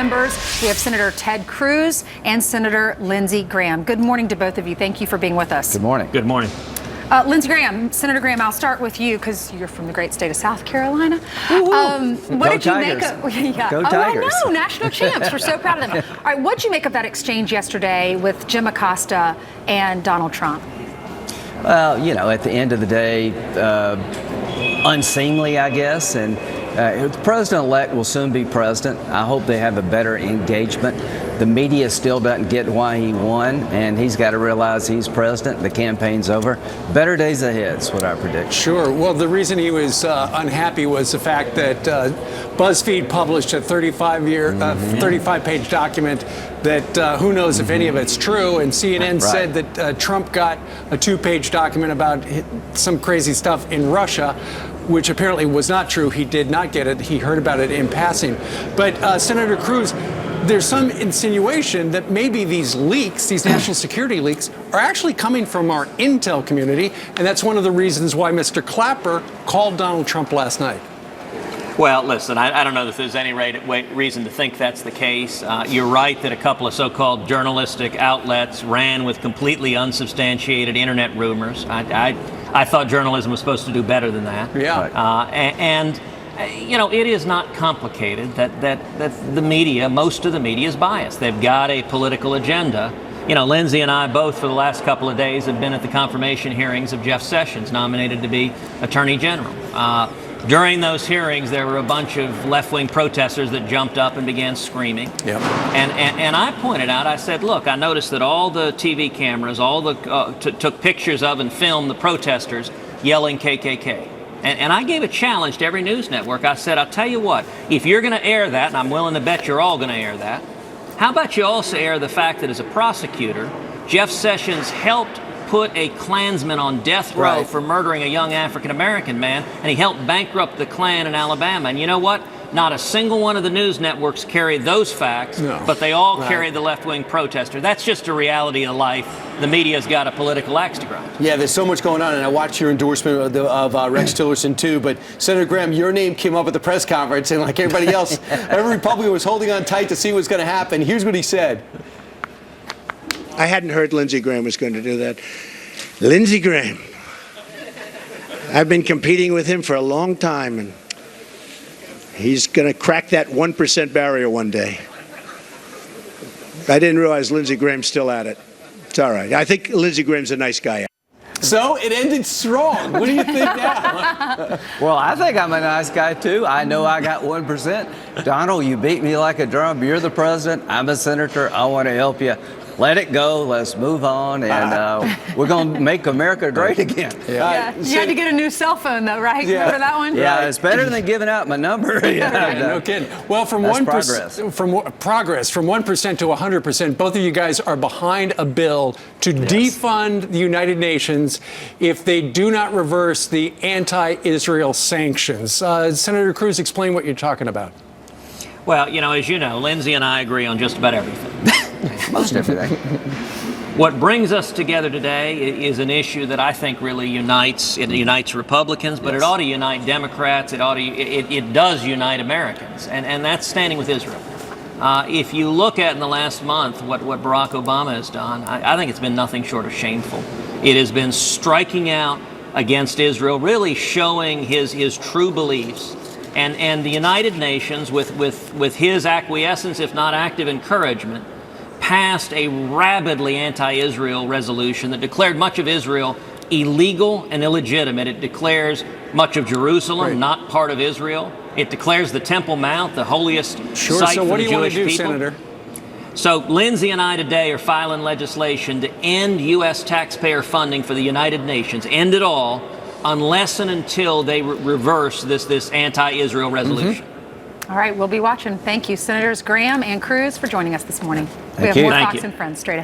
Members, we have Senator Ted Cruz and Senator Lindsey Graham. Good morning to both of you. Thank you for being with us. Good morning. Good morning. Lindsey Graham, Senator Graham, I'll start with you because you're from the great state of South Carolina. What did you make of? Yeah. Go Tigers. I know, national champs. We're so proud of them. All right, what did you make of that exchange yesterday with Jim Acosta and Donald Trump? Well, you know, at the end of the day, unseemly, I guess, and the president-elect will soon be president. I hope they have a better engagement. The media still doesn't get why he won, and he's got to realize he's president. The campaign's over. Better days ahead is what I predict. Sure. Well, the reason he was unhappy was the fact that BuzzFeed published a 35-page document that who knows if any of it's true, and CNN said that Trump got a 2-page document about some crazy stuff in Russia, which apparently was not true. He did not get it. He heard about it in passing. But Senator Cruz, there's some insinuation that maybe these leaks, these national security leaks, are actually coming from our intel community, and that's one of the reasons why Mr. Clapper called Donald Trump last night. Well, listen, I don't know if there's any reason to think that's the case. You're right that a couple of so-called journalistic outlets ran with completely unsubstantiated internet rumors. I thought journalism was supposed to do better than that. Yeah. You know, it is not complicated that the media, most of the media is biased. They've got a political agenda. You know, Lindsey and I both for the last couple of days have been at the confirmation hearings of Jeff Sessions, nominated to be Attorney General. During those hearings, there were a bunch of left-wing protesters that jumped up and began screaming. Yep. And I pointed out, I said, look, I noticed that all the TV cameras, took pictures of and filmed the protesters yelling KKK. And I gave a challenge to every news network. I said, I'll tell you what, if you're going to air that, and I'm willing to bet you're all going to air that, how about you also air the fact that as a prosecutor, Jeff Sessions helped put a Klansman on death row for murdering a young African-American man, and he helped bankrupt the Klan in Alabama. And you know what? Not a single one of the news networks carried those facts, but they all carried the left-wing protester. That's just a reality of life. The media's got a political axe to grind. Yeah, there's so much going on, and I watched your endorsement of Rex Tillerson, too. But, Senator Graham, your name came up at the press conference, and like everybody else, every Republican was holding on tight to see what's going to happen. Here's what he said. I hadn't heard Lindsey Graham was going to do that. Lindsey Graham. I've been competing with him for a long time, and he's going to crack that 1% barrier one day. I didn't realize Lindsey Graham's still at it. It's all right. I think Lindsey Graham's a nice guy. So it ended strong. What do you think now? Well, I think I'm a nice guy, too. I know I got 1%. Donald, you beat me like a drum. You're the president. I'm a senator. I want to help you. Let it go. Let's move on, and we're going to make America great again. Yeah. You had to get a new cell phone, though, right? Yeah. Remember that one? Yeah, it's better than giving out my number. No kidding. Well, from 1% from 1% to 100%, both of you guys are behind a bill to defund the United Nations if they do not reverse the anti-Israel sanctions. Senator Cruz, explain what you're talking about. Well, you know, as you know, Lindsey and I agree on just about everything. Most everything. What brings us together today is an issue that I think really unites. It unites Republicans, but it ought to unite Democrats. It does unite Americans, and that's standing with Israel. If you look at in the last month what Barack Obama has done, I think it's been nothing short of shameful. It has been striking out against Israel, really showing his true beliefs. And the United Nations, with his acquiescence, if not active encouragement, passed a rabidly anti-Israel resolution that declared much of Israel illegal and illegitimate. It declares much of Jerusalem not part of Israel. It declares the Temple Mount the holiest site so for what the do you want Jewish to do, people. Senator? So Lindsey and I today are filing legislation to end U.S. taxpayer funding for the United Nations, end it all, unless and until they reverse this anti-Israel resolution. All right, we'll be watching. Thank you, Senators Graham and Cruz, for joining us this morning. We have more Fox and Friends straight ahead.